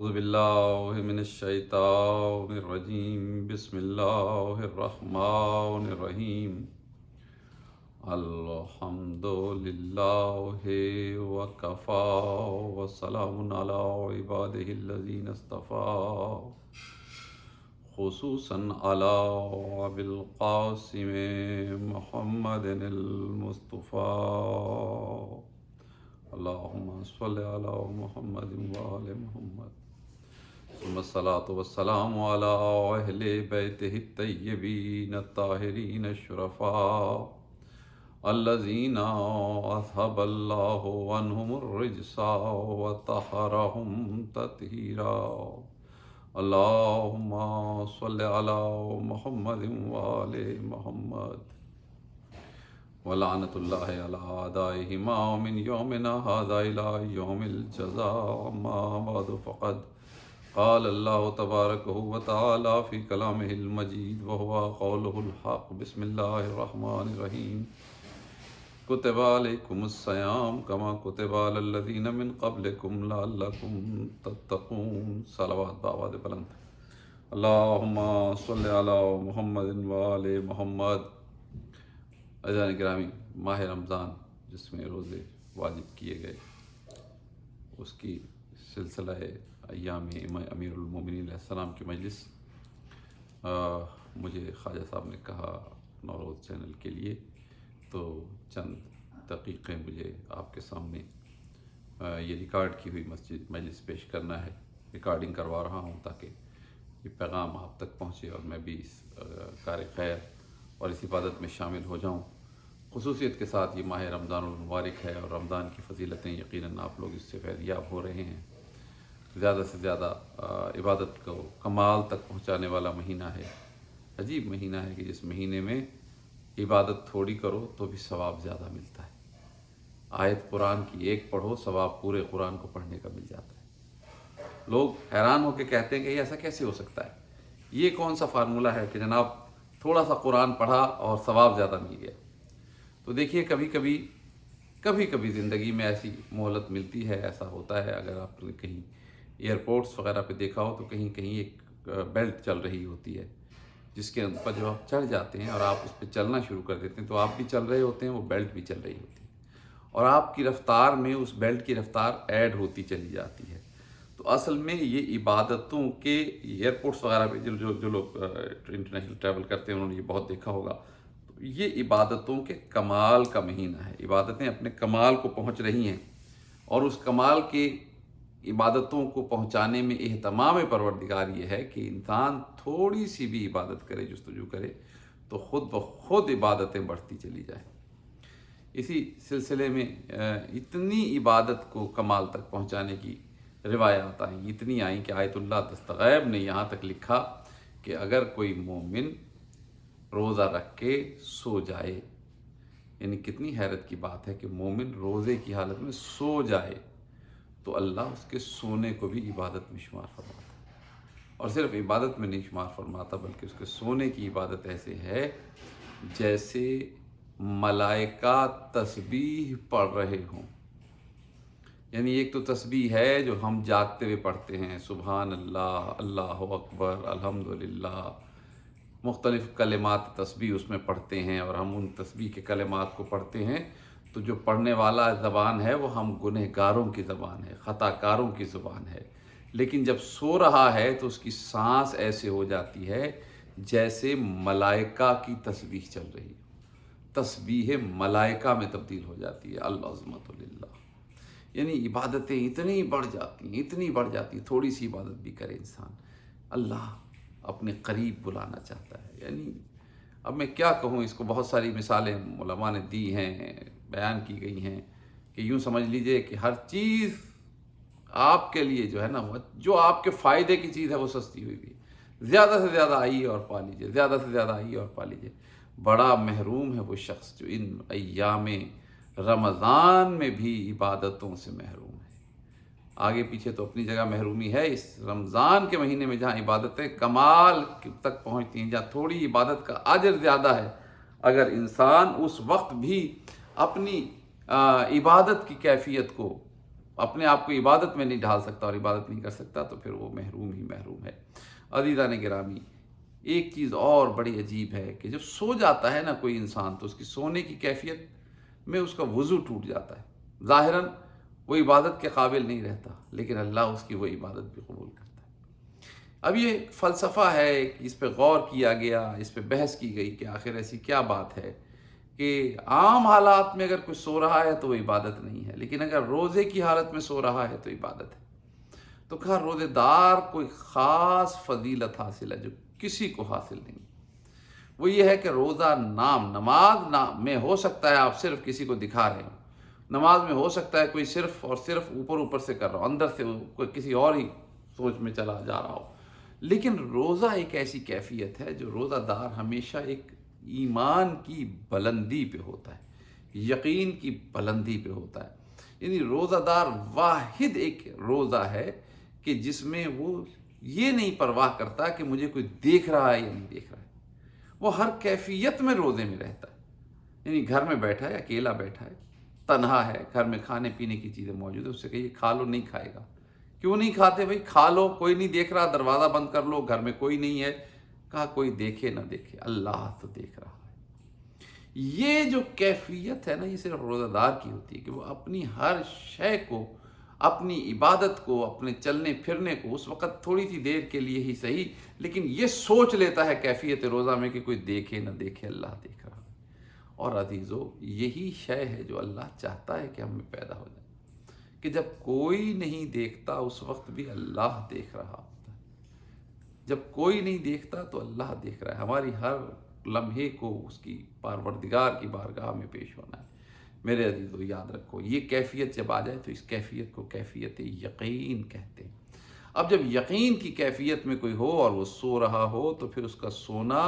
اعوذ باللہ من الشیطان الرجیم بسم اللہ الرحمن الرحیم الحمد للہ وکفا وسلام علی عبادہ الذین اصطفیٰ خصوصاً علی ابی القاسم محمد المصطفیٰ اللہم صلی علی محمد وآل محمد ثم الصلاة والسلام على أهل بيته الطيبين الطاهرين الشرفاء الذين أذهب الله عنهم الرجس وطهرهم تطهيرا اللهم صل على محمد وآل محمد ولعنة الله على أعدائهما من يومنا هذا إلى يوم الجزاء ما بعد فقد قال اللہ تبارک و تعالی فی کلامہ المجید وہو قولہ الحق بسم اللہ الرحمن الرحیم کتب علیکم الصیام کما کتب علی الذین من قبلکم لعلکم تتقون صلوات بآواز بلند اللہم صلی علی محمد وآل محمد۔ عزیزان گرامی، ماہ رمضان جس میں روزے واجب کیے گئے اس کی سلسلہ ایام امیر المومنین علیہ السلام کی مجلس مجھے خواجہ صاحب نے کہا نوروز چینل کے لیے تو چند دقیقیں مجھے آپ کے سامنے یہ ریکارڈ کی ہوئی مجلس پیش کرنا ہے۔ ریکارڈنگ کروا رہا ہوں تاکہ یہ پیغام آپ تک پہنچے اور میں بھی اس کار خیر اور اس عبادت میں شامل ہو جاؤں۔ خصوصیت کے ساتھ یہ ماہ رمضان المبارک ہے اور رمضان کی فضیلتیں یقیناً آپ لوگ اس سے فیضیاب ہو رہے ہیں۔ زیادہ سے زیادہ عبادت کو کمال تک پہنچانے والا مہینہ ہے۔ عجیب مہینہ ہے کہ جس مہینے میں عبادت تھوڑی کرو تو بھی ثواب زیادہ ملتا ہے۔ آیت قرآن کی ایک پڑھو ثواب پورے قرآن کو پڑھنے کا مل جاتا ہے۔ لوگ حیران ہو کے کہتے ہیں کہ یہ ایسا کیسے ہو سکتا ہے، یہ کون سا فارمولہ ہے کہ جناب تھوڑا سا قرآن پڑھا اور ثواب زیادہ مل گیا۔ تو دیکھیے کبھی کبھی زندگی میں ایسی مہلت ملتی ہے، ایسا ہوتا ہے۔ اگر آپ نے کہیں ایئرپورٹس وغیرہ پہ دیکھا ہو تو کہیں ایک بیلٹ چل رہی ہوتی ہے جس کے اوپر جب آپ چڑھ جاتے ہیں اور آپ اس پہ چلنا شروع کر دیتے ہیں تو آپ بھی چل رہے ہوتے ہیں، وہ بیلٹ بھی چل رہی ہوتی ہے اور آپ کی رفتار میں اس بیلٹ کی رفتار ایڈ ہوتی چلی جاتی ہے۔ تو اصل میں یہ عبادتوں کے ایئرپورٹس وغیرہ پہ جو لوگ انٹرنیشنل ٹریول کرتے ہیں انہوں نے یہ بہت دیکھا ہوگا۔ تو یہ عبادتوں کے کمال کا مہینہ ہے، عبادتیں اپنے کمال کو پہنچ رہی ہیں اور اس کمال کے عبادتوں کو پہنچانے میں اہتمام پروردگار یہ ہے کہ انسان تھوڑی سی بھی عبادت کرے، جستجو کرے تو خود بخود عبادتیں بڑھتی چلی جائیں۔ اسی سلسلے میں اتنی عبادت کو کمال تک پہنچانے کی روایات آئیں، اتنی آئیں کہ آیت اللہ دستغیب نے یہاں تک لکھا کہ اگر کوئی مومن روزہ رکھ کے سو جائے، یعنی کتنی حیرت کی بات ہے کہ مومن روزے کی حالت میں سو جائے تو اللہ اس کے سونے کو بھی عبادت میں شمار فرماتا ہے، اور صرف عبادت میں نہیں شمار فرماتا بلکہ اس کے سونے کی عبادت ایسے ہے جیسے ملائکہ تسبیح پڑھ رہے ہوں۔ یعنی ایک تو تسبیح ہے جو ہم جاگتے ہوئے پڑھتے ہیں، سبحان اللہ، اللہ اکبر، الحمدللہ، مختلف کلمات تسبیح اس میں پڑھتے ہیں اور ہم ان تسبیح کے کلمات کو پڑھتے ہیں تو جو پڑھنے والا زبان ہے وہ ہم گنہگاروں کی زبان ہے، خطا کاروں کی زبان ہے، لیکن جب سو رہا ہے تو اس کی سانس ایسے ہو جاتی ہے جیسے ملائکہ کی تسبیح چل رہی ہے، تسبیح ملائکہ میں تبدیل ہو جاتی ہے۔ العظمت للہ، یعنی عبادتیں اتنی بڑھ جاتی ہیں، تھوڑی سی عبادت بھی کرے انسان، اللہ اپنے قریب بلانا چاہتا ہے۔ یعنی اب میں کیا کہوں، اس کو بہت ساری مثالیں علماء نے دی ہیں، بیان کی گئی ہیں کہ یوں سمجھ لیجئے کہ ہر چیز آپ کے لیے جو ہے نا، جو آپ کے فائدے کی چیز ہے وہ سستی ہوئی بھی، زیادہ سے زیادہ آئیے اور پا لیجئے، زیادہ سے زیادہ آئیے اور پا لیجئے۔ بڑا محروم ہے وہ شخص جو ان ایام رمضان میں بھی عبادتوں سے محروم ہے۔ آگے پیچھے تو اپنی جگہ محرومی ہے، اس رمضان کے مہینے میں جہاں عبادتیں کمال تک پہنچتی ہیں، جہاں تھوڑی عبادت کا اجر زیادہ ہے، اگر انسان اس وقت بھی اپنی عبادت کی کیفیت کو اپنے آپ کو عبادت میں نہیں ڈھال سکتا اور عبادت نہیں کر سکتا تو پھر وہ محروم ہی محروم ہے۔ عزیزان گرامی، ایک چیز اور بڑی عجیب ہے کہ جب سو جاتا ہے نا کوئی انسان تو اس کی سونے کی کیفیت میں اس کا وضو ٹوٹ جاتا ہے، ظاہراً وہ عبادت کے قابل نہیں رہتا، لیکن اللہ اس کی وہ عبادت بھی قبول کرتا ہے۔ اب یہ فلسفہ ہے، اس پہ غور کیا گیا، اس پہ بحث کی گئی کہ آخر ایسی کیا بات ہے کہ عام حالات میں اگر کوئی سو رہا ہے تو وہ عبادت نہیں ہے، لیکن اگر روزے کی حالت میں سو رہا ہے تو عبادت ہے۔ تو کہا روزے دار کوئی خاص فضیلت حاصل ہے جو کسی کو حاصل نہیں۔ وہ یہ ہے کہ روزہ نماز میں ہو سکتا ہے آپ صرف کسی کو دکھا رہے ہو، نماز میں ہو سکتا ہے کوئی صرف اور صرف اوپر سے کر رہا ہو، اندر سے کوئی کسی اور ہی سوچ میں چلا جا رہا ہو، لیکن روزہ ایک ایسی کیفیت ہے جو روزہ دار ہمیشہ ایک ایمان کی بلندی پہ ہوتا ہے، یقین کی بلندی پہ ہوتا ہے۔ یعنی روزہ دار واحد ایک روزہ ہے کہ جس میں وہ یہ نہیں پرواہ کرتا کہ مجھے کوئی دیکھ رہا ہے یا نہیں دیکھ رہا ہے، وہ ہر کیفیت میں روزے میں رہتا ہے۔ یعنی گھر میں بیٹھا ہے، اکیلا بیٹھا ہے، تنہا ہے، گھر میں کھانے پینے کی چیزیں موجود ہیں، اس سے کہیے کھا لو، نہیں کھائے گا۔ کیوں نہیں کھاتے بھائی؟ کھا لو، کوئی نہیں دیکھ رہا، دروازہ بند کر لو، گھر میں کوئی نہیں ہے۔ کہا کوئی دیکھے نہ دیکھے، اللہ تو دیکھ رہا ہے۔ یہ جو کیفیت ہے نا، یہ صرف روزہ دار کی ہوتی ہے کہ وہ اپنی ہر شے کو، اپنی عبادت کو، اپنے چلنے پھرنے کو اس وقت تھوڑی سی دیر کے لیے ہی صحیح، لیکن یہ سوچ لیتا ہے کیفیت روزہ میں کہ کوئی دیکھے نہ دیکھے، اللہ دیکھ رہا ہے۔ اور عزیزو، یہی شے ہے جو اللہ چاہتا ہے کہ ہم میں پیدا ہو جائے، کہ جب کوئی نہیں دیکھتا اس وقت بھی اللہ دیکھ رہا ہوتا ہے۔ جب کوئی نہیں دیکھتا تو اللہ دیکھ رہا ہے۔ ہماری ہر لمحے کو اس کی پروردگار کی بارگاہ میں پیش ہونا ہے۔ میرے عزیزو یاد رکھو، یہ کیفیت جب آ جائے تو اس کیفیت کو کیفیت یقین کہتے ہیں۔ اب جب یقین کی کیفیت میں کوئی ہو اور وہ سو رہا ہو تو پھر اس کا سونا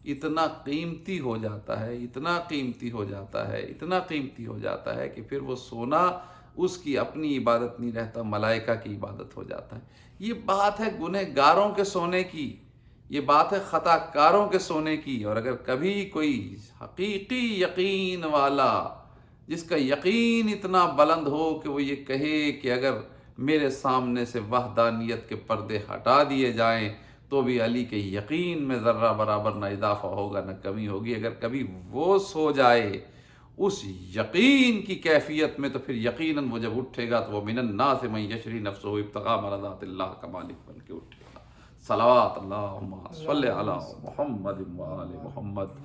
اتنا قیمتی ہو جاتا ہے، اتنا قیمتی ہو جاتا ہے، اتنا قیمتی ہو جاتا ہے کہ پھر وہ سونا اس کی اپنی عبادت نہیں رہتا، ملائکہ کی عبادت ہو جاتا ہے۔ یہ بات ہے گنہگاروں کے سونے کی، یہ بات ہے خطا کاروں کے سونے کی۔ اور اگر کبھی کوئی حقیقی یقین والا، جس کا یقین اتنا بلند ہو کہ وہ یہ کہے کہ اگر میرے سامنے سے وحدانیت کے پردے ہٹا دیے جائیں تو بھی علی کے یقین میں ذرہ برابر نہ اضافہ ہوگا نہ کمی ہوگی، اگر کبھی وہ سو جائے اس یقین کی کیفیت میں تو پھر یقیناً وہ جب اٹھے گا تو وہ من الناس من یشری نفسہ ابتغاء مرضات اللہ کا مالک بن کے اٹھے گا۔ صلوات اللہم صلی علی محمد وآل محمد۔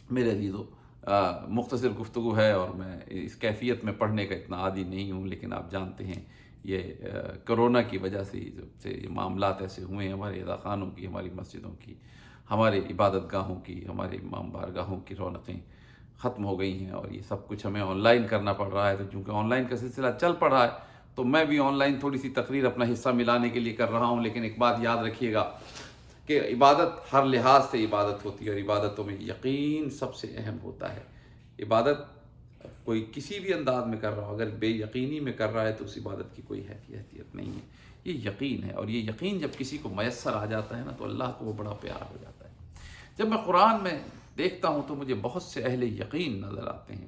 میرے عزیزو، مختصر گفتگو ہے اور میں اس کیفیت میں پڑھنے کا اتنا عادی نہیں ہوں، لیکن آپ جانتے ہیں یہ کرونا کی وجہ سے جب سے یہ معاملات ایسے ہوئے ہیں، ہمارے عزا خانوں کی، ہماری مسجدوں کی، ہمارے عبادت گاہوں کی، ہمارے امام بارگاہوں کی رونقیں ختم ہو گئی ہیں، اور یہ سب کچھ ہمیں آن لائن کرنا پڑ رہا ہے۔ تو چونکہ آن لائن کا سلسلہ چل پڑا ہے تو میں بھی آن لائن تھوڑی سی تقریر اپنا حصہ ملانے کے لیے کر رہا ہوں، لیکن ایک بات یاد رکھیے گا کہ عبادت ہر لحاظ سے عبادت ہوتی ہے، اور عبادتوں میں یقین سب سے اہم ہوتا ہے۔ عبادت کوئی کسی بھی انداز میں کر رہا ہو، اگر بے یقینی میں کر رہا ہے تو اس عبادت کی کوئی حیثیت نہیں ہے۔ یہ یقین ہے، اور یہ یقین جب کسی کو میسر آ جاتا ہے نا تو اللہ کو وہ بڑا پیار ہو جاتا ہے۔ جب میں قرآن میں دیکھتا ہوں تو مجھے بہت سے اہل یقین نظر آتے ہیں،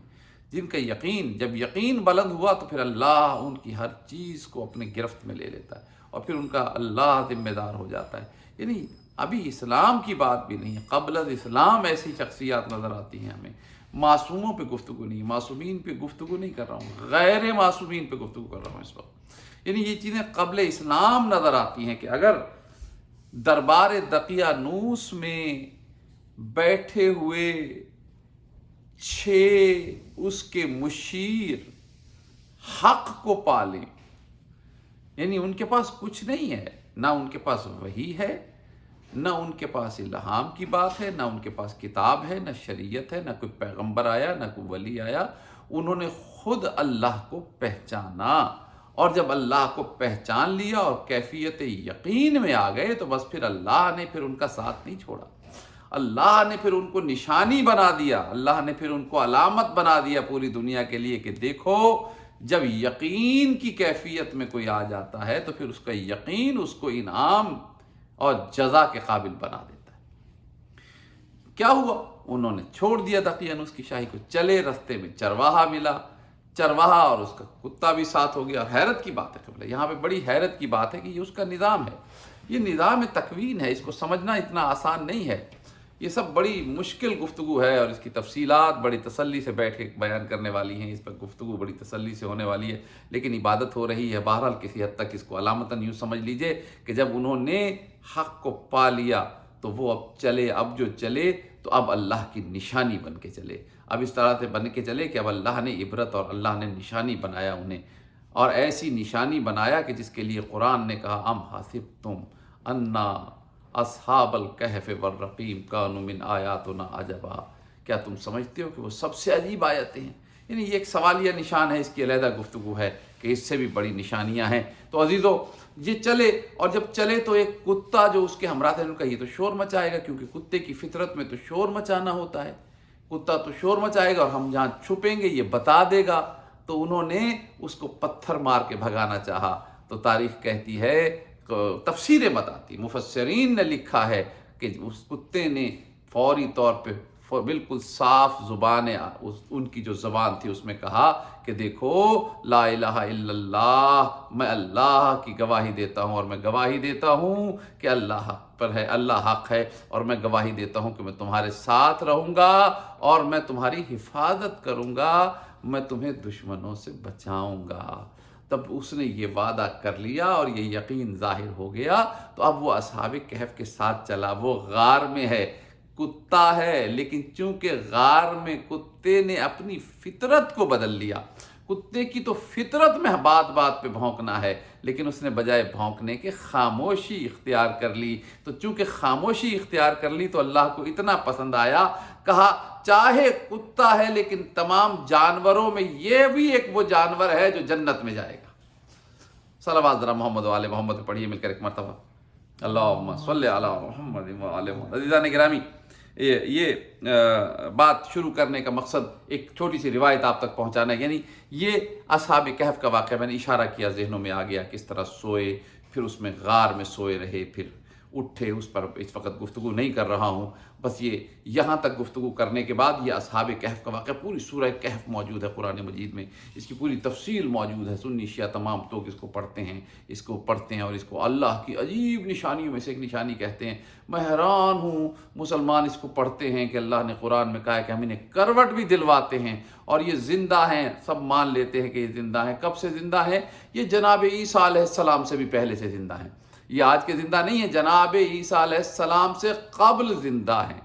جن کا یقین جب یقین بلند ہوا تو پھر اللہ ان کی ہر چیز کو اپنے گرفت میں لے لیتا ہے، اور پھر ان کا اللہ ذمہ دار ہو جاتا ہے۔ یعنی ابھی اسلام کی بات بھی نہیں ہے، قبل از اسلام ایسی شخصیات نظر آتی ہیں ہمیں۔ معصوموں پہ گفتگو نہیں، معصومین پہ گفتگو نہیں کر رہا ہوں، غیر معصومین پہ گفتگو کر رہا ہوں اس وقت۔ یعنی یہ چیزیں قبل اسلام نظر آتی ہیں کہ اگر دربار دقیانوس میں بیٹھے ہوئے 6 اس کے مشیر حق کو پالیں، یعنی ان کے پاس کچھ نہیں ہے، نہ ان کے پاس وحی ہے، نہ ان کے پاس الہام کی بات ہے، نہ ان کے پاس کتاب ہے، نہ شریعت ہے، نہ کوئی پیغمبر آیا، نہ کوئی ولی آیا، انہوں نے خود اللہ کو پہچانا، اور جب اللہ کو پہچان لیا اور کیفیت یقین میں آ گئے تو بس پھر اللہ نے پھر ان کا ساتھ نہیں چھوڑا، اللہ نے پھر ان کو نشانی بنا دیا، اللہ نے پھر ان کو علامت بنا دیا پوری دنیا کے لیے کہ دیکھو جب یقین کی کیفیت میں کوئی آ جاتا ہے تو پھر اس کا یقین اس کو انعام اور جزا کے قابل بنا دیتا ہے۔ کیا ہوا؟ انہوں نے چھوڑ دیا دقیانوس کی شاہی کو، چلے رستے میں چرواہا ملا، چرواہا اور اس کا کتا بھی ساتھ ہو گیا. اور حیرت کی بات ہے قبلہ، یہاں پہ بڑی حیرت کی بات ہے کہ یہ اس کا نظام ہے، یہ نظام تکوین ہے. اس کو سمجھنا اتنا آسان نہیں ہے. یہ سب بڑی مشکل گفتگو ہے اور اس کی تفصیلات بڑی تسلی سے بیٹھ کے بیان کرنے والی ہیں. اس پر گفتگو بڑی تسلی سے ہونے والی ہے، لیکن عبادت ہو رہی ہے. بہرحال کسی حد تک اس کو علامتاً یوں سمجھ لیجئے کہ جب انہوں نے حق کو پا لیا تو وہ اب چلے، اب جو چلے تو اب اللہ کی نشانی بن کے چلے. اب اس طرح سے بن کے چلے کہ اب اللہ نے عبرت اور اللہ نے نشانی بنایا انہیں، اور ایسی نشانی بنایا کہ جس کے لیے قرآن نے کہا ام حسبتم انا اصحاب الکہف والرقیم کانوا من آیاتنا عجبا. کیا تم سمجھتے ہو کہ وہ سب سے عجیب آیتیں ہیں؟ یعنی یہ ایک سوالیہ نشان ہے، اس کی علیحدہ گفتگو ہے کہ اس سے بھی بڑی نشانیاں ہیں. تو عزیزو یہ چلے، اور جب چلے تو ایک کتا جو اس کے ہمراہ تھا، انہوں نے کہا یہ تو شور مچائے گا، کیونکہ کتے کی فطرت میں تو شور مچانا ہوتا ہے. کتا تو شور مچائے گا اور ہم جہاں چھپیں گے یہ بتا دے گا. تو انہوں نے اس کو پتھر مار کے بھگانا چاہا. تو تاریخ کہتی ہے، تفسیریں بتاتی، مفسرین نے لکھا ہے کہ اس کتے نے فوری طور پہ بالکل صاف زبان، ان کی جو زبان تھی اس میں کہا کہ دیکھو لا الہ الا اللہ، میں اللہ کی گواہی دیتا ہوں، اور میں گواہی دیتا ہوں کہ اللہ حق پر ہے، اللہ حق ہے، اور میں گواہی دیتا ہوں کہ میں تمہارے ساتھ رہوں گا اور میں تمہاری حفاظت کروں گا، میں تمہیں دشمنوں سے بچاؤں گا. تب اس نے یہ وعدہ کر لیا اور یہ یقین ظاہر ہو گیا. تو اب وہ اصحاب کہف کے ساتھ چلا. وہ غار میں ہے، کتا ہے، لیکن چونکہ غار میں کتے نے اپنی فطرت کو بدل لیا. کتے کی تو فطرت میں بات بات پہ بھونکنا ہے، لیکن اس نے بجائے بھونکنے کے خاموشی اختیار کر لی. تو چونکہ خاموشی اختیار کر لی تو اللہ کو اتنا پسند آیا، کہا چاہے کتا ہے لیکن تمام جانوروں میں یہ بھی ایک وہ جانور ہے جو جنت میں جائے گا. صلوات ذرا محمد و آل محمد پڑھیے مل کر ایک مرتبہ. اللہم صلی علی محمد و آل محمد. عزیزان گرامی، یہ بات شروع کرنے کا مقصد ایک چھوٹی سی روایت آپ تک پہنچانا ہے. یعنی یہ اصحاب کہف کا واقعہ میں نے اشارہ کیا، ذہنوں میں آ گیا کس طرح سوئے، پھر اس میں غار میں سوئے رہے، پھر اٹھے. اس پر اس وقت گفتگو نہیں کر رہا ہوں، بس یہ یہاں تک گفتگو کرنے کے بعد یہ اصحاب کہف کا واقعہ، پوری سورہ کہف موجود ہے قرآن مجید میں، اس کی پوری تفصیل موجود ہے. سنی شیعہ تمام لوگ اس کو پڑھتے ہیں اور اس کو اللہ کی عجیب نشانیوں میں سے ایک نشانی کہتے ہیں. میں حیران ہوں مسلمان اس کو پڑھتے ہیں کہ اللہ نے قرآن میں کہا ہے کہ ہم انہیں کروٹ بھی دلواتے ہیں اور یہ زندہ ہیں. سب مان لیتے ہیں کہ یہ زندہ ہیں. کب سے زندہ ہیں؟ یہ جناب عیسیٰ علیہ السلام سے بھی پہلے سے زندہ ہیں. یہ آج کے زندہ نہیں ہیں، جناب عیسیٰ علیہ السلام سے قبل زندہ ہیں.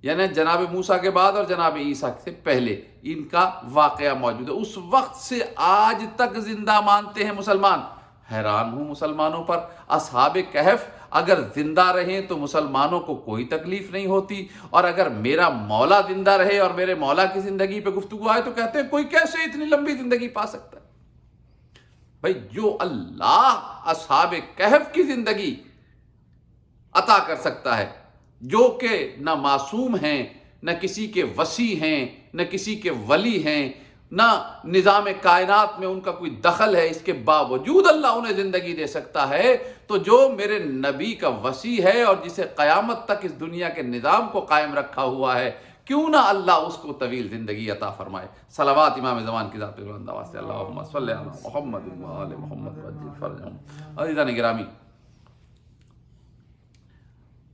یعنی جناب موسیٰ کے بعد اور جناب عیسیٰ سے پہلے ان کا واقعہ موجود ہے. اس وقت سے آج تک زندہ مانتے ہیں مسلمان. حیران ہوں مسلمانوں پر. اصحاب کہف اگر زندہ رہیں تو مسلمانوں کو کوئی تکلیف نہیں ہوتی، اور اگر میرا مولا زندہ رہے اور میرے مولا کی زندگی پہ گفتگو آئے تو کہتے ہیں کوئی کیسے اتنی لمبی زندگی پا سکتا ہے. بھائی جو اللہ اصحاب کہف کی زندگی عطا کر سکتا ہے، جو کہ نہ معصوم ہیں، نہ کسی کے وصی ہیں، نہ کسی کے ولی ہیں، نہ نظام کائنات میں ان کا کوئی دخل ہے، اس کے باوجود اللہ انہیں زندگی دے سکتا ہے، تو جو میرے نبی کا وصی ہے اور جسے قیامت تک اس دنیا کے نظام کو قائم رکھا ہوا ہے، کیوں نہ اللہ اس کو طویل زندگی عطا فرمائے. صلوات امام زمان کی ذات بلند واسطے اللہم صلی علی محمد و آل محمد وعجل فرجہم. عزیزان گرامی،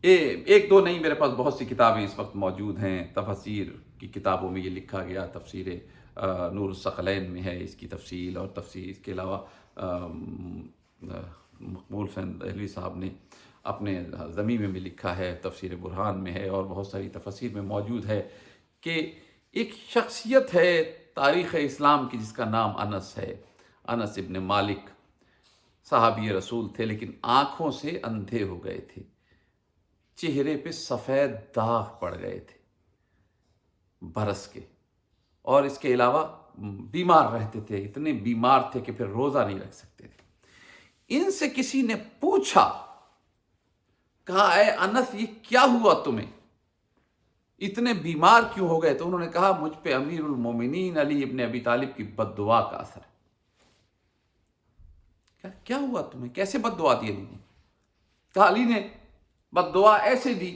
ایک دو نہیں، میرے پاس بہت سی کتابیں اس وقت موجود ہیں. تفسیر کی کتابوں میں یہ لکھا گیا، تفسیر نور الثقلین میں ہے اس کی تفصیل، اور تفسیر اس کے علاوہ مقبول حسین دہلوی صاحب نے اپنے ضمیمے میں لکھا ہے، تفسیر برہان میں ہے، اور بہت ساری تفاسیر میں موجود ہے کہ ایک شخصیت ہے تاریخ اسلام کی جس کا نام انس ہے. انس ابن مالک صحابی رسول تھے، لیکن آنکھوں سے اندھے ہو گئے تھے، چہرے پہ سفید داغ پڑ گئے تھے برس کے، اور اس کے علاوہ بیمار رہتے تھے. اتنے بیمار تھے کہ پھر روزہ نہیں رکھ سکتے تھے. ان سے کسی نے پوچھا، کہا اے انس یہ کیا ہوا تمہیں، اتنے بیمار کیوں ہو گئے؟ تو انہوں نے کہا مجھ پہ امیر المومنین علی ابن ابی طالب کی بد دعا کا اثر ہے. کیا ہوا تمہیں، کیسے بد دعا دی علی نے؟ کہا علی نے بد دعا ایسے دی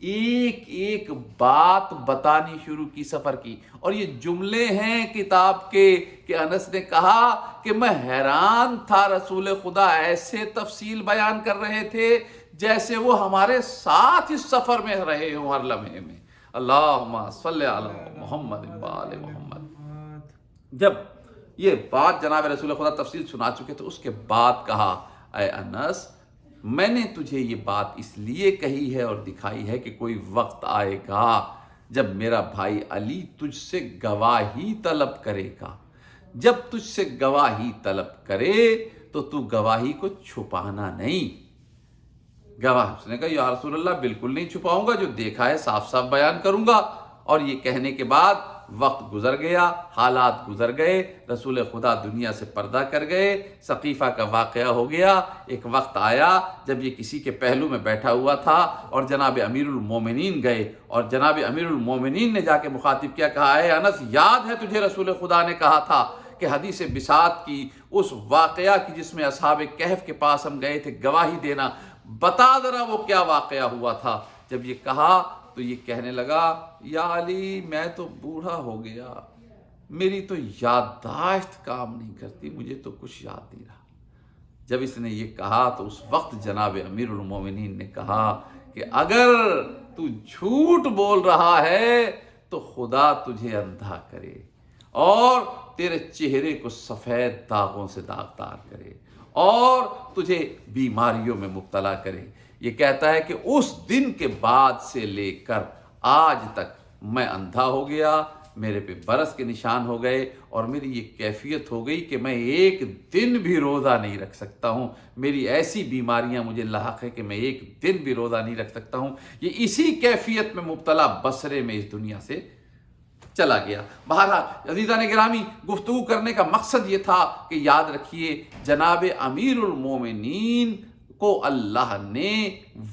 ایک ایک بات بتانی شروع کی سفر کی. اور یہ جملے ہیں کتاب کے کہ انس نے کہا کہ میں حیران تھا، رسول خدا ایسے تفصیل بیان کر رہے تھے جیسے وہ ہمارے ساتھ اس سفر میں رہے ہوں ہر لمحے میں. اللہم صلی علی محمد و آل محمد. جب یہ بات جناب رسول خدا تفصیل سنا چکے تو اس کے بعد کہا اے انس، میں نے تجھے یہ بات اس لیے کہی ہے اور دکھائی ہے کہ کوئی وقت آئے گا جب میرا بھائی علی تجھ سے گواہی طلب کرے گا. جب تجھ سے گواہی طلب کرے تو تو گواہی کو چھپانا نہیں. گواہ اس نے کہا یا رسول اللہ بالکل نہیں چھپاؤں گا، جو دیکھا ہے صاف صاف بیان کروں گا. اور یہ کہنے کے بعد وقت گزر گیا، حالات گزر گئے، رسول خدا دنیا سے پردہ کر گئے. ثقیفہ کا واقعہ ہو گیا. ایک وقت آیا جب یہ کسی کے پہلو میں بیٹھا ہوا تھا اور جناب امیر المومنین گئے اور جناب امیر المومنین نے جا کے مخاطب کیا، کہا اے انس یاد ہے تجھے رسول خدا نے کہا تھا کہ حدیث بساط کی اس واقعہ کی جس میں اصحاب کہف کے پاس ہم گئے تھے گواہی دینا، بتا ذرا وہ کیا واقعہ ہوا تھا. جب یہ کہا تو یہ کہنے لگا یا علی میں تو بوڑھا ہو گیا، میری تو یادداشت کام نہیں کرتی، مجھے تو کچھ یاد نہیں رہا. جب اس نے یہ کہا تو اس وقت جناب امیر المومنین نے کہا کہ اگر تو جھوٹ بول رہا ہے تو خدا تجھے اندھا کرے اور تیرے چہرے کو سفید داغوں سے داغدار کرے اور تجھے بیماریوں میں مبتلا کرے. یہ کہتا ہے کہ اس دن کے بعد سے لے کر آج تک میں اندھا ہو گیا، میرے پہ برس کے نشان ہو گئے اور میری یہ کیفیت ہو گئی کہ میں ایک دن بھی روزہ نہیں رکھ سکتا ہوں. میری ایسی بیماریاں مجھے لاحق ہے کہ میں ایک دن بھی روزہ نہیں رکھ سکتا ہوں. یہ اسی کیفیت میں مبتلا بصرے میں اس دنیا سے چلا گیا. بہرحال عزیزان گرامی، گفتگو کرنے کا مقصد یہ تھا کہ یاد رکھیے جناب امیر المومنین کو اللہ نے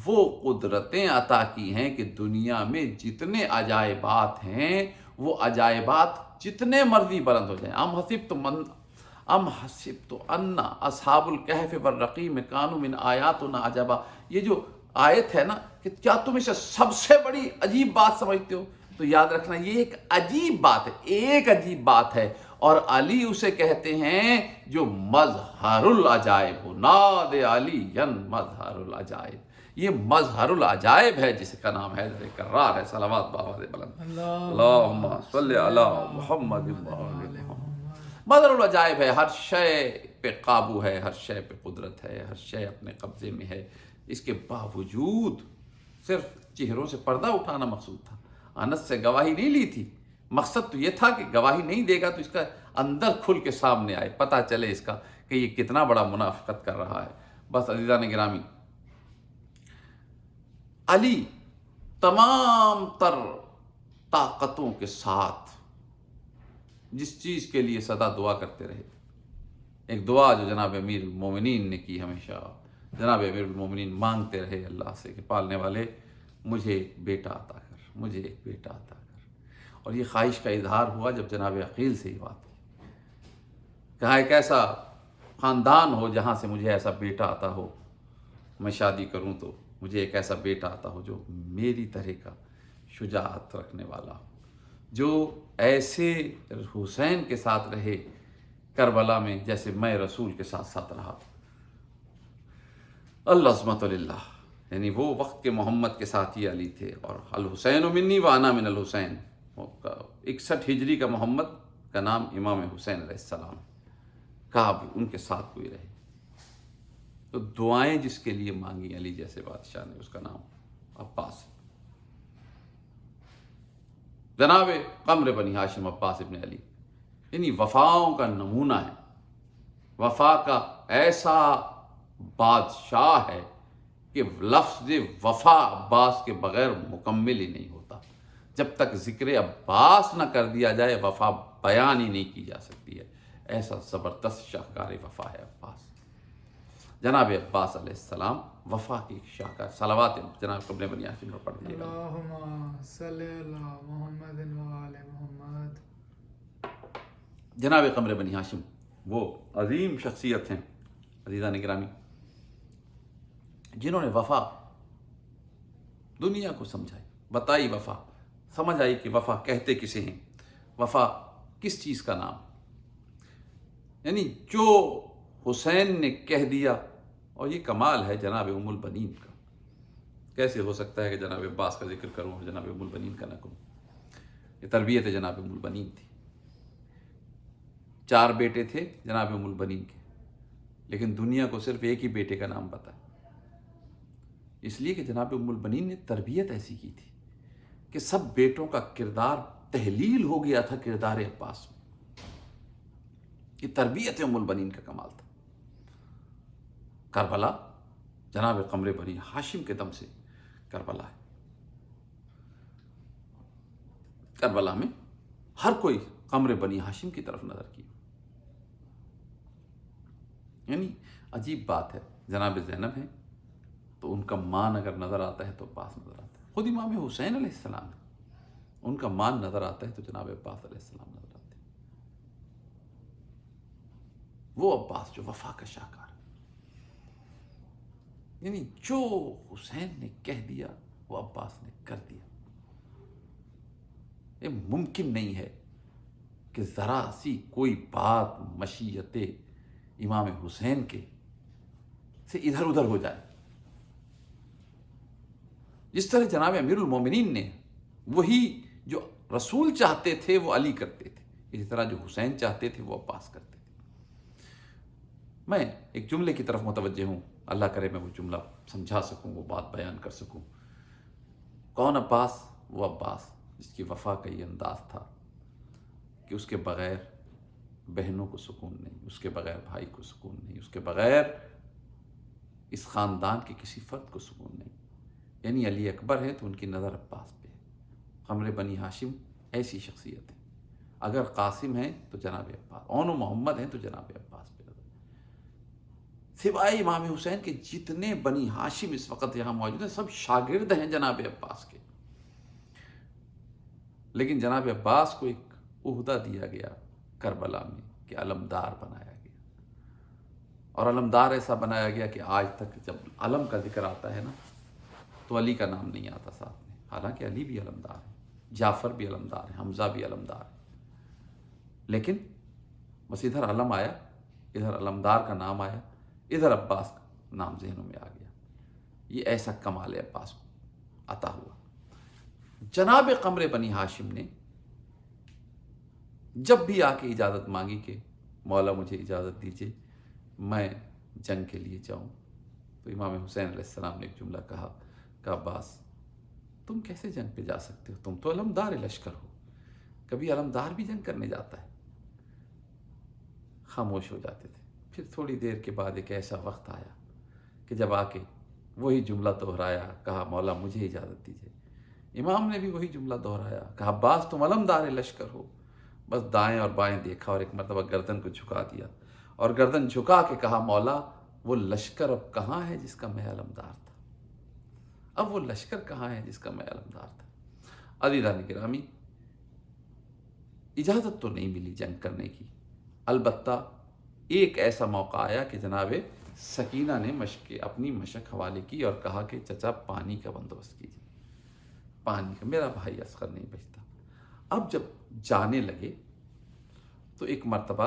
وہ قدرتیں عطا کی ہیں کہ دنیا میں جتنے عجائبات ہیں وہ عجائبات جتنے مرضی بلند ہو جائیں. ام حسبت ان اصحاب الکہف والرقیم کانوا من آیاتنا عجبا، یہ جو آیت ہے نا کہ کیا تم اسے سب سے بڑی عجیب بات سمجھتے ہو، تو یاد رکھنا یہ ایک عجیب بات ہے، ایک عجیب بات ہے. اور علی اسے کہتے ہیں جو مظہر العجائب ہو. ناد علی مظہر العجائب، یہ مظہر العجائب ہے جس کا نام حیدر کرار ہے. صلوات بآواز بلند اللہم صلی علی محمد و آل محمد. مظہر العجائب ہے، ہر شے پہ قابو ہے، ہر شے پہ قدرت ہے، ہر شے اپنے قبضے میں ہے. اس کے باوجود صرف چہروں سے پردہ اٹھانا مقصود تھا. انس سے گواہی نہیں لی تھی، مقصد تو یہ تھا کہ گواہی نہیں دے گا تو اس کا اندر کھل کے سامنے آئے، پتہ چلے اس کا کہ یہ کتنا بڑا منافقت کر رہا ہے. بس عزیزان گرامی، علی تمام تر طاقتوں کے ساتھ جس چیز کے لیے سدا دعا کرتے رہے، ایک دعا جو جناب امیر المومنین نے کی، ہمیشہ جناب امیر المومنین مانگتے رہے اللہ سے کہ پالنے والے مجھے ایک بیٹا عطا کر، مجھے ایک بیٹا عطا کر. اور یہ خواہش کا اظہار ہوا جب جناب عقیل سے یہ بات کی، کہا ایک ایسا خاندان ہو جہاں سے مجھے ایسا بیٹا عطا ہو، میں شادی کروں تو مجھے ایک ایسا بیٹا عطا ہو جو میری طرح کا شجاعت رکھنے والا ہو، جو ایسے حسین کے ساتھ رہے کربلا میں جیسے میں رسول کے ساتھ ساتھ رہا. العظمت للہ، یعنی وہ وقت کے محمد کے ساتھ ہی علی تھے. اور الحسین منی وانا من الحسین، 61 ہجری کا محمد کا نام امام حسین علیہ السلام، کہا بھی ان کے ساتھ کوئی رہے. تو دعائیں جس کے لیے مانگی علی جیسے بادشاہ نے، اس کا نام عباس ہے. جناب قمر بنی ہاشم عباس ابن علی، یعنی وفاؤں کا نمونہ ہے. وفا کا ایسا بادشاہ ہے کہ لفظ وفا عباس کے بغیر مکمل ہی نہیں ہوتا. جب تک ذکر عباس نہ کر دیا جائے وفا بیان ہی نہیں کی جا سکتی ہے. ایسا زبردست شاہکار وفا ہے عباس. جناب عباس علیہ السلام وفا کی شاہکار. صلوات جناب قمر بنی ہاشم پر پڑھ دیجیے گا. اللہم صلی علی محمد و آل محمد. جناب قمر بنی ہاشم وہ عظیم شخصیت ہیں عزیزان گرامی، جنہوں نے وفا دنیا کو سمجھائی، بتائی وفا، سمجھ آئی کہ وفا کہتے کسے ہیں، وفا کس چیز کا نام، یعنی جو حسین نے کہہ دیا. اور یہ کمال ہے جناب ام البنین کا. کیسے ہو سکتا ہے کہ جناب عباس کا ذکر کروں اور جناب ام البنین کا نہ کروں؟ یہ تربیت جناب ام البنین تھی. 4 بیٹے تھے جناب ام البنین کے، لیکن دنیا کو صرف ایک ہی بیٹے کا نام پتا ہے. اس لیے کہ جناب ام البنین نے تربیت ایسی کی تھی کہ سب بیٹوں کا کردار تحلیل ہو گیا تھا کردار عباس میں. یہ تربیت ام البنین کا کمال تھا. کربلا جناب قمر بنی ہاشم کے دم سے کربلا ہے. کربلا میں ہر کوئی قمر بنی ہاشم کی طرف نظر کی. یعنی عجیب بات ہے، جناب زینب ہیں تو ان کا مان اگر نظر آتا ہے تو عباس نظر آتا ہے. خود امام حسین علیہ السلام ہے، ان کا مان نظر آتا ہے تو جناب عباس علیہ السلام نظر آتے ہیں. وہ عباس جو وفا کا شاہکار، یعنی جو حسین نے کہہ دیا وہ عباس نے کر دیا. یہ ممکن نہیں ہے کہ ذرا سی کوئی بات مشیت امام حسین کے سے ادھر ادھر ہو جائے. جس طرح جناب امیر المومنین نے وہی جو رسول چاہتے تھے وہ علی کرتے تھے، اسی طرح جو حسین چاہتے تھے وہ عباس کرتے تھے. میں ایک جملے کی طرف متوجہ ہوں، اللہ کرے میں وہ جملہ سمجھا سکوں، وہ بات بیان کر سکوں. کون عباس؟ وہ عباس جس کی وفا کا یہ انداز تھا کہ اس کے بغیر بہنوں کو سکون نہیں، اس کے بغیر بھائی کو سکون نہیں، اس کے بغیر اس خاندان کے کسی فرد کو سکون نہیں. یعنی علی اکبر ہے تو ان کی نظر عباس پہ ہے. قمر بنی ہاشم ایسی شخصیت ہے. اگر قاسم ہیں تو جناب عباس، اون و محمد ہیں تو جناب عباس پہ نظر. سوائے امام حسین کے جتنے بنی ہاشم اس وقت یہاں موجود ہیں سب شاگرد ہیں جناب عباس کے. لیکن جناب عباس کو ایک عہدہ دیا گیا کربلا میں کہ علمدار بنایا گیا. اور علمدار ایسا بنایا گیا کہ آج تک جب علم کا ذکر آتا ہے نا تو علی کا نام نہیں آتا ساتھ میں، حالانکہ علی بھی علمدار ہے، جعفر بھی علمدار ہے، حمزہ بھی علمدار ہے. لیکن بس ادھر علم آیا، ادھر علمدار کا نام آیا، ادھر عباس کا نام ذہنوں میں آ گیا. یہ ایسا کمال عباس کو عطا ہوا. جناب قمر بنی ہاشم نے جب بھی آ کے اجازت مانگی کہ مولا مجھے اجازت دیجیے میں جنگ کے لیے جاؤں، تو امام حسین علیہ السلام نے ایک جملہ کہا کہ عباس تم کیسے جنگ پہ جا سکتے ہو، تم تو علمدار لشکر ہو، کبھی علمدار بھی جنگ کرنے جاتا ہے. خاموش ہو جاتے تھے. پھر تھوڑی دیر کے بعد ایک ایسا وقت آیا کہ جب آ کے وہی جملہ دہرایا، کہا مولا مجھے اجازت دیجیے. امام نے بھی وہی جملہ دہرایا، کہا عباس تم علمدار لشکر ہو. بس دائیں اور بائیں دیکھا اور ایک مرتبہ گردن کو جھکا دیا اور گردن جھکا کے کہا مولا وہ لشکر اب کہاں ہے جس کا میں علمدار تھا، اب وہ لشکر کہاں ہے جس کا میں علمدار تھا. عزیزان گرامی، اجازت تو نہیں ملی جنگ کرنے کی. البتہ ایک ایسا موقع آیا کہ جناب سکینہ نے اپنی مشق حوالے کی اور کہا کہ چچا پانی کا بندوبست کیجیے، پانی کا، میرا بھائی اصغر نہیں بچتا. اب جب جانے لگے تو ایک مرتبہ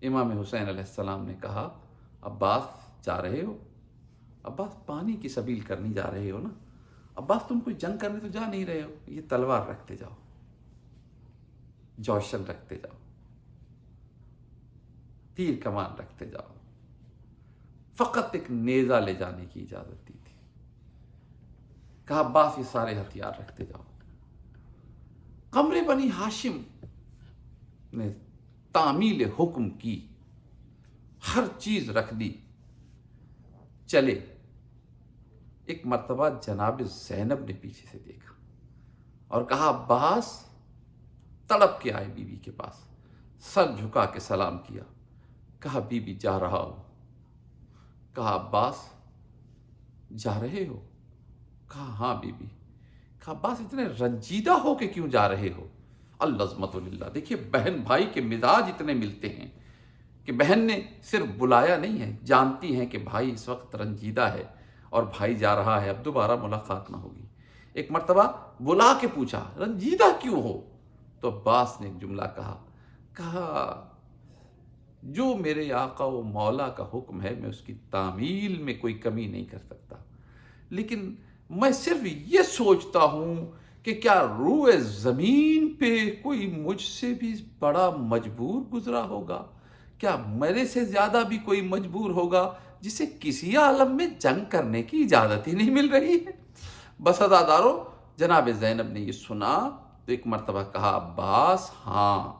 امام حسین علیہ السلام نے کہا عباس جا رہے ہو؟ عباس پانی کی سبیل کرنی جا رہے ہو نا؟ عباس تم کوئی جنگ کرنے تو جا نہیں رہے ہو، یہ تلوار رکھتے جاؤ، جوشن رکھتے جاؤ، تیر کمان رکھتے جاؤ. فقط ایک نیزہ لے جانے کی اجازت دی تھی. کہا عباس یہ سارے ہتھیار رکھتے جاؤ. قمر بنی ہاشم نے تعمیل حکم کی، ہر چیز رکھ دی، چلے. ایک مرتبہ جناب زینب نے پیچھے سے دیکھا اور کہا عباس، تڑپ کے آئے بی بی کے پاس، سر جھکا کے سلام کیا. کہا بی بی جا رہا ہوں. کہا عباس جا رہے ہو؟ کہا ہاں بی بی. کہا عباس اتنے رنجیدہ ہو کے کیوں جا رہے ہو؟ العظمت للہ. دیکھیے بہن بھائی کے مزاج اتنے ملتے ہیں کہ بہن نے صرف بلایا نہیں ہے، جانتی ہیں کہ بھائی اس وقت رنجیدہ ہے اور بھائی جا رہا ہے، اب دوبارہ ملاقات نہ ہوگی۔ ایک مرتبہ بلا کے پوچھا رنجیدہ کیوں ہو؟ تو عباس نے ایک جملہ کہا جو میرے آقا و مولا کا حکم ہے میں اس کی تعمیل میں کوئی کمی نہیں کر سکتا، لیکن میں صرف یہ سوچتا ہوں کہ کیا روئے زمین پہ کوئی مجھ سے بھی بڑا مجبور گزرا ہوگا؟ کیا میرے سے زیادہ بھی کوئی مجبور ہوگا جسے کسی عالم میں جنگ کرنے کی اجازت ہی نہیں مل رہی ہے؟ بس عزادارو، جناب زینب نے یہ سنا تو ایک مرتبہ کہا عباس ہاں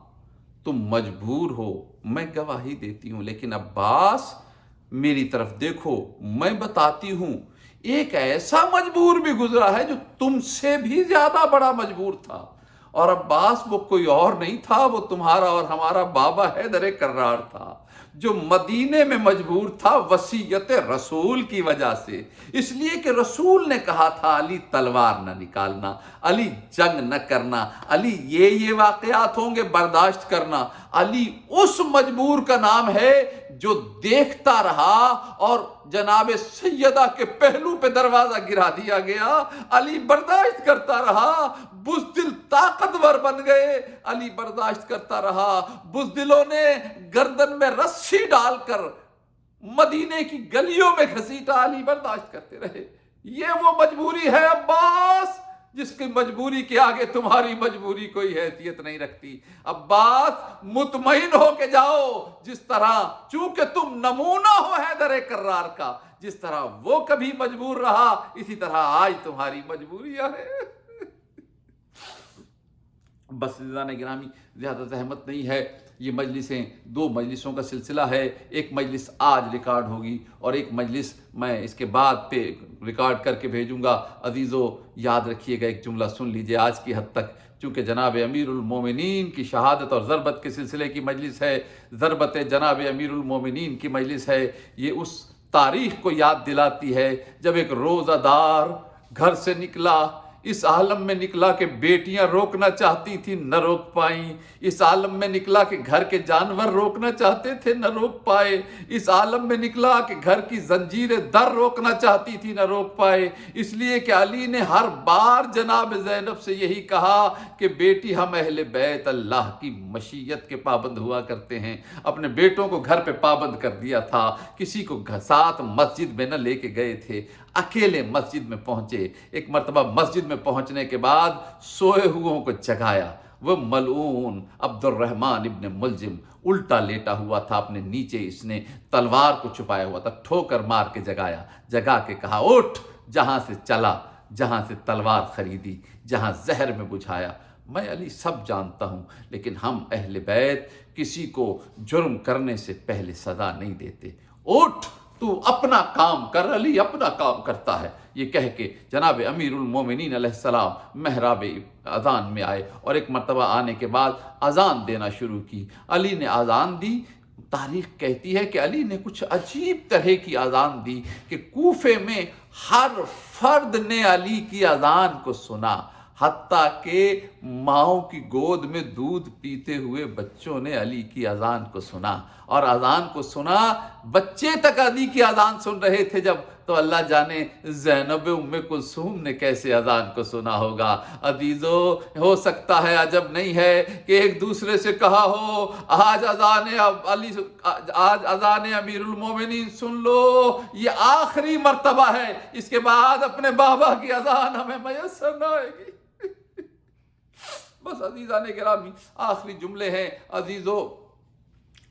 تم مجبور ہو، میں گواہی دیتی ہوں، لیکن عباس میری طرف دیکھو، میں بتاتی ہوں ایک ایسا مجبور بھی گزرا ہے جو تم سے بھی زیادہ بڑا مجبور تھا، اور عباس وہ کوئی اور نہیں تھا، وہ تمہارا اور ہمارا بابا حیدر کرار تھا، جو مدینے میں مجبور تھا وصیت رسول کی وجہ سے، اس لیے کہ رسول نے کہا تھا علی تلوار نہ نکالنا، علی جنگ نہ کرنا، علی یہ واقعات ہوں گے برداشت کرنا۔ علی اس مجبور کا نام ہے جو دیکھتا رہا اور جناب سیدہ کے پہلو پہ دروازہ گرا دیا گیا، علی برداشت کرتا رہا، بزدل طاقتور بن گئے، علی برداشت کرتا رہا، بزدلوں نے گردن میں رسی ڈال کر مدینے کی گلیوں میں گھسیٹا، علی برداشت کرتے رہے۔ یہ وہ مجبوری ہے عباس جس کی مجبوری کے آگے تمہاری مجبوری کوئی حیثیت نہیں رکھتی۔ عباس مطمئن ہو کے جاؤ، جس طرح چونکہ تم نمونہ ہو حیدر کرار کا، جس طرح وہ کبھی مجبور رہا اسی طرح آج تمہاری مجبوریاں ہیں۔ بس عزیزان گرامی، زیادہ زحمت نہیں ہے، یہ مجلسیں 2 مجلسوں کا سلسلہ ہے، ایک مجلس آج ریکارڈ ہوگی اور ایک مجلس میں اس کے بعد پہ ریکارڈ کر کے بھیجوں گا۔ عزیزو یاد رکھیے گا، ایک جملہ سن لیجئے آج کی حد تک، چونکہ جناب امیر المومنین کی شہادت اور ضربت کے سلسلے کی مجلس ہے، ضربت جناب امیر المومنین کی مجلس ہے، یہ اس تاریخ کو یاد دلاتی ہے جب ایک روزہ دار گھر سے نکلا، اس عالم میں نکلا کہ بیٹیاں روکنا چاہتی تھیں نہ روک پائیں، اس عالم میں نکلا کہ گھر کے جانور روکنا چاہتے تھے نہ روک پائے، اس عالم میں نکلا کہ گھر کی زنجیریں در روکنا چاہتی تھی نہ روک پائے، اس لیے کہ علی نے ہر بار جناب زینب سے یہی کہا کہ بیٹی ہم اہل بیت اللہ کی مشیت کے پابند ہوا کرتے ہیں، اپنے بیٹوں کو گھر پہ پابند کر دیا تھا، کسی کو ساتھ مسجد میں نہ لے کے گئے تھے، اکیلے مسجد میں پہنچے، ایک مرتبہ مسجد میں پہنچنے کے بعد سوئے ہوئوں کو جگایا، وہ ملعون عبد الرحمن ابن ملجم الٹا لیٹا ہوا تھا، اپنے نیچے اس نے تلوار کو چھپایا ہوا تھا، ٹھوکر مار کے جگایا، جگا کے کہا اٹھ، جہاں سے چلا، جہاں سے تلوار خریدی، جہاں زہر میں بجھایا، میں علی سب جانتا ہوں، لیکن ہم اہل بیت کسی کو جرم کرنے سے پہلے سزا نہیں دیتے، اٹھ تو اپنا کام کر، علی اپنا کام کرتا ہے۔ یہ کہہ کے جناب امیر المومنین علیہ السلام محراب اذان میں آئے اور ایک مرتبہ آنے کے بعد اذان دینا شروع کی۔ علی نے اذان دی، تاریخ کہتی ہے کہ علی نے کچھ عجیب طرح کی اذان دی کہ کوفے میں ہر فرد نے علی کی اذان کو سنا، حتیٰ کہ ماؤں کی گود میں دودھ پیتے ہوئے بچوں نے علی کی اذان کو سنا، اور اذان کو سنا، بچے تک علی کی اذان سن رہے تھے جب، تو اللہ جانے زینب ام کلثوم نے کیسے اذان کو سنا ہوگا۔ عزیزو ہو سکتا ہے عجب نہیں ہے کہ ایک دوسرے سے کہا ہو آج اذان امیر المومنین سن لو، یہ آخری مرتبہ ہے، اس کے بعد اپنے بابا کی اذان ہمیں میسر نہ آئے گی۔ بس عزیزان گرامی، آخری جملے ہیں عزیزو،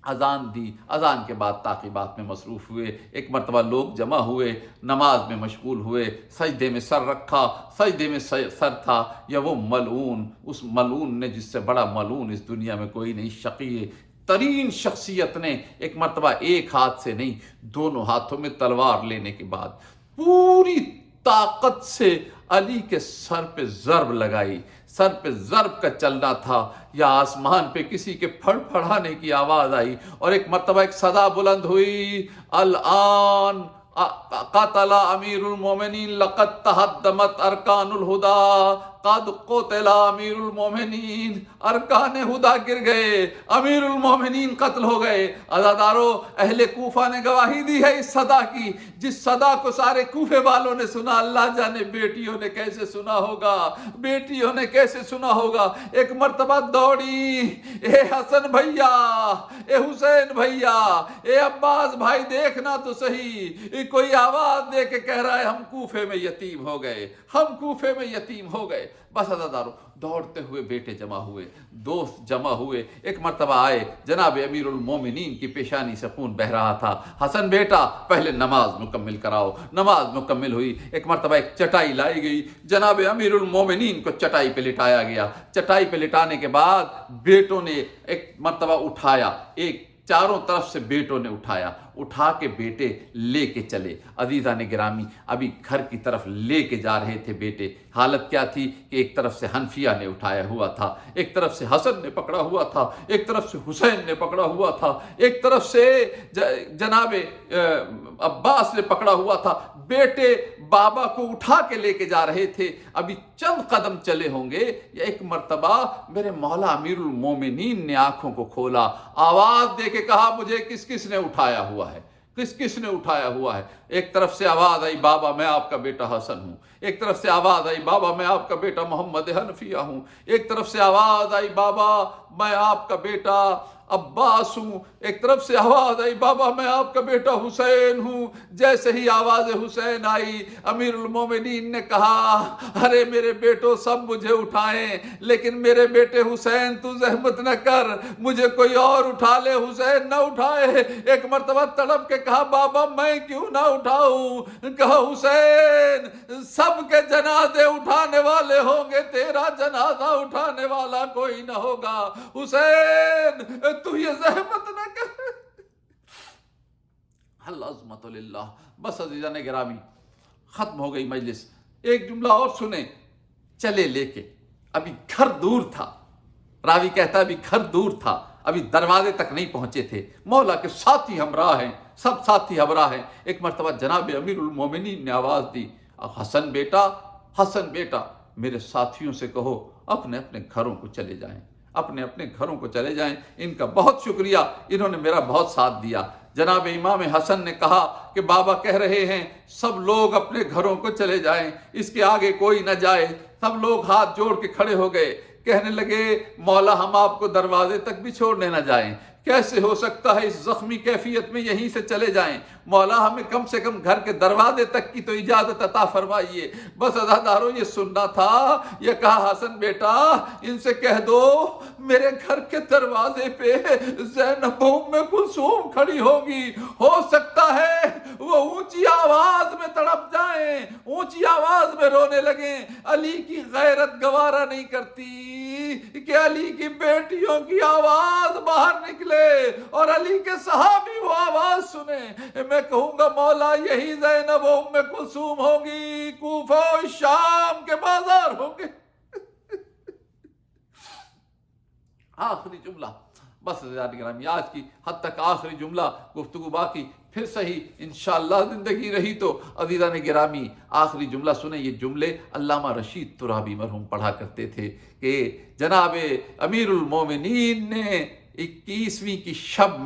اذان دی، اذان کے بعد تعقیبات میں مصروف ہوئے، ایک مرتبہ لوگ جمع ہوئے، نماز میں مشغول ہوئے، سجدے میں سر رکھا، سجدے میں سر تھا، یا وہ ملعون، اس ملعون نے جس سے بڑا ملعون اس دنیا میں کوئی نہیں، شقی ترین شخصیت نے ایک مرتبہ ایک ہاتھ سے نہیں 2 ہاتھوں میں تلوار لینے کے بعد پوری طاقت سے علی کے سر پہ ضرب لگائی، سر پہ ضرب کا چلنا تھا، یا آسمان پہ کسی کے پھڑ پھڑانے کی آواز آئی، اور ایک مرتبہ ایک صدا بلند ہوئی، الآن قاتل امیرُ المومنین لقد تہدمت ارکان الہدیٰ قد قتل امیر المومنین، ارکان ہدا گر گئے، امیر المومنین قتل ہو گئے۔ عزادارو، اہل کوفہ نے گواہی دی ہے اس صدا کی، جس صدا کو سارے کوفے والوں نے سنا، اللہ جانے بیٹیوں نے کیسے سنا ہوگا، بیٹیوں نے کیسے سنا ہوگا۔ ایک مرتبہ دوڑی، اے حسن بھیا، اے حسین بھیا، اے عباس بھائی، دیکھنا تو صحیح، کوئی آواز دے کے کہہ رہا ہے ہم کوفے میں یتیم ہو گئے، ہم کوفے میں یتیم ہو گئے۔ بس عزادارو، دوڑتے ہوئے بیٹے جمع ہوئے، دوست جمع ہوئے، ایک مرتبہ آئے، جناب امیر المومنین کی پیشانی سے خون بہہ رہا تھا۔ حسن بیٹا پہلے نماز مکمل کراؤ۔ نماز مکمل ہوئی، ایک مرتبہ ایک چٹائی لائی گئی، جناب امیر المومنین کو چٹائی پہ لٹایا گیا۔ چٹائی پہ لٹانے کے بعد بیٹوں نے ایک مرتبہ اٹھایا، ایک چاروں طرف سے بیٹوں نے اٹھایا، اٹھا کے بیٹے لے کے چلے۔ عزیزان گرامی، ابھی گھر کی طرف لے کے جا رہے تھے بیٹے، حالت کیا تھی کہ ایک طرف سے حنفیہ نے اٹھایا ہوا تھا، ایک طرف سے حسن نے پکڑا ہوا تھا، ایک طرف سے حسین نے پکڑا ہوا تھا، ایک طرف سے جناب عباس نے پکڑا ہوا تھا۔ بیٹے بابا کو اٹھا کے لے کے جا رہے تھے، ابھی چند قدم چلے ہوں گے، یا ایک مرتبہ میرے مولا امیر المومنین نے آنکھوں کو کھولا، آواز دے کے کہا مجھے کس کس نے اٹھایا ہوا ہے، کس کس نے اٹھایا ہوا ہے۔ ایک طرف سے آواز آئی، بابا میں آپ کا بیٹا حسن ہوں۔ ایک طرف سے آواز آئی، بابا میں آپ کا بیٹا محمد حنفیہ ہوں۔ ایک طرف سے آواز آئی، بابا میں آپ کا بیٹا عباس ہوں۔ ایک طرف سے آواز آئی، بابا میں آپ کا بیٹا حسین ہوں۔ جیسے ہی آواز حسین آئی، امیر المومنین نے کہا، ارے میرے بیٹوں سب مجھے اٹھائیں، لیکن میرے بیٹے حسین تو زحمت نہ کر، مجھے کوئی اور اٹھا لے، حسین نہ اٹھائے۔ ایک مرتبہ تڑپ کے کہا، بابا میں کیوں نہ اٹھاؤں؟ کہا حسین سب کے جنازے اٹھانے والے ہوں گے، تیرا جنازہ اٹھانے والا کوئی نہ ہوگا، حسین تو یہ زحمت نہ کر۔ العظمت للہ۔ بس عزیزان گرامی، ختم ہو گئی مجلس۔ ایک جملہ اور سنیں، چلے لے کے، ابھی گھر دور تھا، راوی کہتا ہے ابھی گھر دور تھا، ابھی دروازے تک نہیں پہنچے تھے، مولا کے ساتھی ہمراہ ہیں، سب ساتھی ہمراہ ہیں۔ ایک مرتبہ جناب امیر المومنین نے آواز دی، حسن بیٹا، حسن بیٹا، میرے ساتھیوں سے کہو اپنے اپنے گھروں کو چلے جائیں، اپنے اپنے گھروں کو چلے جائیں، ان کا بہت شکریہ، انہوں نے میرا بہت ساتھ دیا۔ جناب امام حسن نے کہا کہ بابا کہہ رہے ہیں سب لوگ اپنے گھروں کو چلے جائیں، اس کے آگے کوئی نہ جائے۔ سب لوگ ہاتھ جوڑ کے کھڑے ہو گئے، کہنے لگے مولا ہم آپ کو دروازے تک بھی چھوڑنے نہ جائیں، کیسے ہو سکتا ہے اس زخمی کیفیت میں یہیں سے چلے جائیں، مولا ہمیں کم سے کم گھر کے دروازے تک کی تو اجازت عطا فرمائیے۔ بس عزادارو یہ سننا تھا، یہ کہا حسن بیٹا ان سے کہہ دو میرے گھر کے دروازے پہ زینب ام کلثوم کھڑی ہوگی، ہو سکتا ہے وہ اونچی آواز میں تڑپ جائیں، اونچی آواز میں رونے لگیں۔ علی کی غیرت گوارا نہیں کرتی کہ علی کی بیٹیوں کی آواز باہر نکلے اور علی کے صحابی وہ آواز سنیں۔ میں کہوں گا مولا یہی زینب ام کلثوم ہوگی، کوفہ و شام کے بازار ہوں گے۔ آخری جملہ، بس عزیزان گرامی آج کی حد تک آخری جملہ، گفتگو باقی پھر صحیح انشاءاللہ زندگی رہی تو۔ عزیزان گرامی آخری جملہ سنیں، یہ جملے علامہ رشید ترابی مرحوم پڑھا کرتے تھے کہ جناب امیر المومنین نے 21ویں کی شب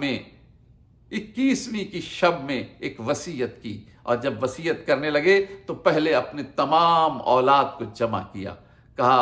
میں ایک وصیت کی، اور جب وصیت کرنے لگے تو پہلے اپنے تمام اولاد کو جمع کیا، کہا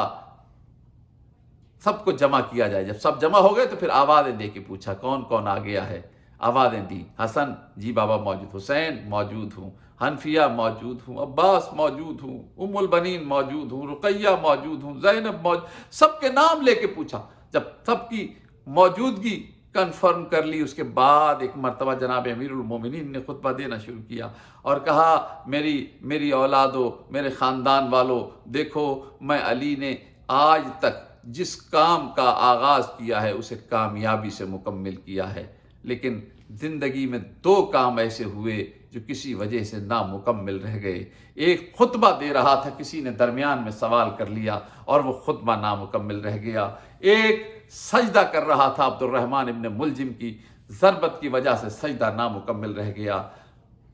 سب کو جمع کیا جائے۔ جب سب جمع ہو گئے تو پھر آوازیں دے کے پوچھا کون کون آ گیا ہے، آوازیں دی، حسن جی بابا موجود، حسین موجود ہوں، حنفیہ موجود ہوں، عباس موجود ہوں، ام البنین موجود ہوں، رقیہ موجود ہوں، زینب موجود، سب کے نام لے کے پوچھا۔ جب سب کی موجودگی کنفرم کر لی، اس کے بعد ایک مرتبہ جناب امیر المومنین نے خطبہ دینا شروع کیا اور کہا میری اولادو، میرے خاندان والو، دیکھو میں علی نے آج تک جس کام کا آغاز کیا ہے اسے کامیابی سے مکمل کیا ہے، لیکن زندگی میں 2 کام ایسے ہوئے جو کسی وجہ سے نامکمل رہ گئے۔ ایک خطبہ دے رہا تھا، کسی نے درمیان میں سوال کر لیا اور وہ خطبہ نامکمل رہ گیا۔ ایک سجدہ کر رہا تھا عبد الرحمن ابن ملجم کی ضربت کی وجہ سے سجدہ نامکمل رہ گیا۔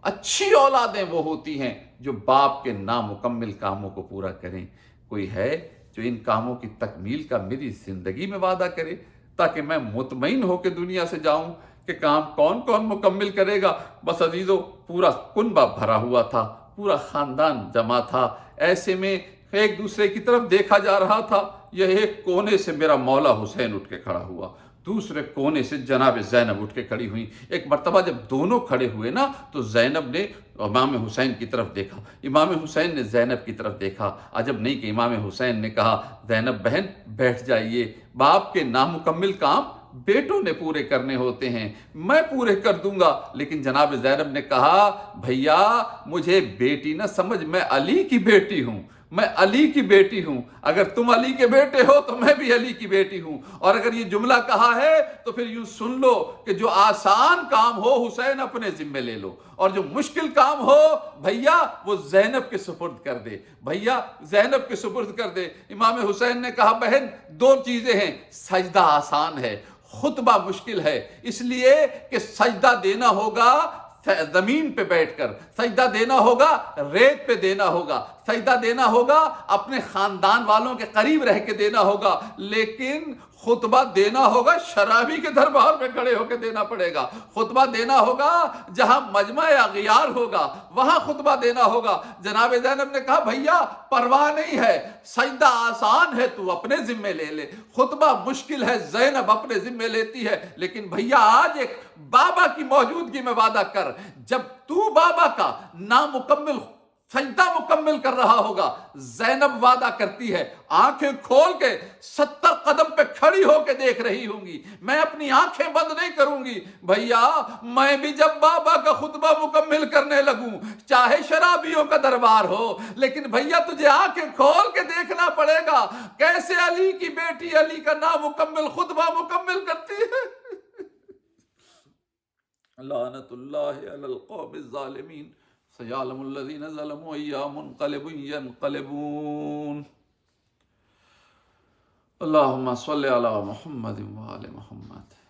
اچھی اولادیں وہ ہوتی ہیں جو باپ کے نامکمل کاموں کو پورا کریں۔ کوئی ہے جو ان کاموں کی تکمیل کا میری زندگی میں وعدہ کرے تاکہ میں مطمئن ہو کے دنیا سے جاؤں کہ کام کون کون مکمل کرے گا؟ بس عزیزو، پورا کنبہ بھرا ہوا تھا، پورا خاندان جمع تھا، ایسے میں ایک دوسرے کی طرف دیکھا جا رہا تھا۔ یہ ایک کونے سے میرا مولا حسین اٹھ کے کھڑا ہوا، دوسرے کونے سے جناب زینب اٹھ کے کھڑی ہوئی۔ ایک مرتبہ جب دونوں کھڑے ہوئے نا تو زینب نے امام حسین کی طرف دیکھا، امام حسین نے زینب کی طرف دیکھا۔ عجب نہیں کہ امام حسین نے کہا، زینب بہن بیٹھ جائیے، باپ کے نامکمل کام بیٹوں نے پورے کرنے ہوتے ہیں، میں پورے کر دوں گا۔ لیکن جناب زینب نے کہا، بھیا مجھے بیٹی نہ سمجھ، میں علی کی بیٹی ہوں، میں علی کی بیٹی ہوں، اگر تم علی کے بیٹے ہو تو میں بھی علی کی بیٹی ہوں۔ اور اگر یہ جملہ کہا ہے تو پھر یوں سن لو کہ جو آسان کام ہو حسین اپنے ذمے لے لو، اور جو مشکل کام ہو بھیا وہ زینب کے سپرد کر دے، بھیا زینب کے سپرد کر دے۔ امام حسین نے کہا، بہن دو چیزیں ہیں، سجدہ آسان ہے، خطبہ مشکل ہے، اس لیے کہ سجدہ دینا ہوگا زمین پہ بیٹھ کر، سجدہ دینا ہوگا ریت پہ دینا ہوگا، سجدہ دینا ہوگا اپنے خاندان والوں کے قریب رہ کے دینا ہوگا، لیکن خطبہ دینا ہوگا شرابی کے دربار میں کھڑے ہو کے دینا پڑے گا، خطبہ دینا ہوگا جہاں مجمع اغیار ہوگا وہاں خطبہ دینا ہوگا۔ جناب زینب نے کہا، بھیا پرواہ نہیں ہے، سجدہ آسان ہے تو اپنے ذمے لے لے، خطبہ مشکل ہے زینب اپنے ذمے لیتی ہے، لیکن بھیا آج ایک بابا کی موجودگی میں وعدہ کر، جب تو بابا کا نامکمل سجدہ مکمل کر رہا ہوگا، زینب وعدہ کرتی ہے آنکھیں کھول کے 70 قدم پہ کھڑی ہو کے دیکھ رہی ہوں گی، میں اپنی آنکھیں بند نہیں کروں گی، بھیا میں بھی جب بابا کا خطبہ مکمل کرنے لگوں چاہے شرابیوں کا دربار ہو، لیکن بھیا تجھے آنکھیں کھول کے دیکھنا پڑے گا کیسے علی کی بیٹی علی کا نامکمل خطبہ مکمل کرتی ہے۔ لعنت اللہ علی القوم الظالمین سیعلم الذین ظلموا ای منقلب ینقلبون۔ اللہم صلی علی محمد وآل محمد۔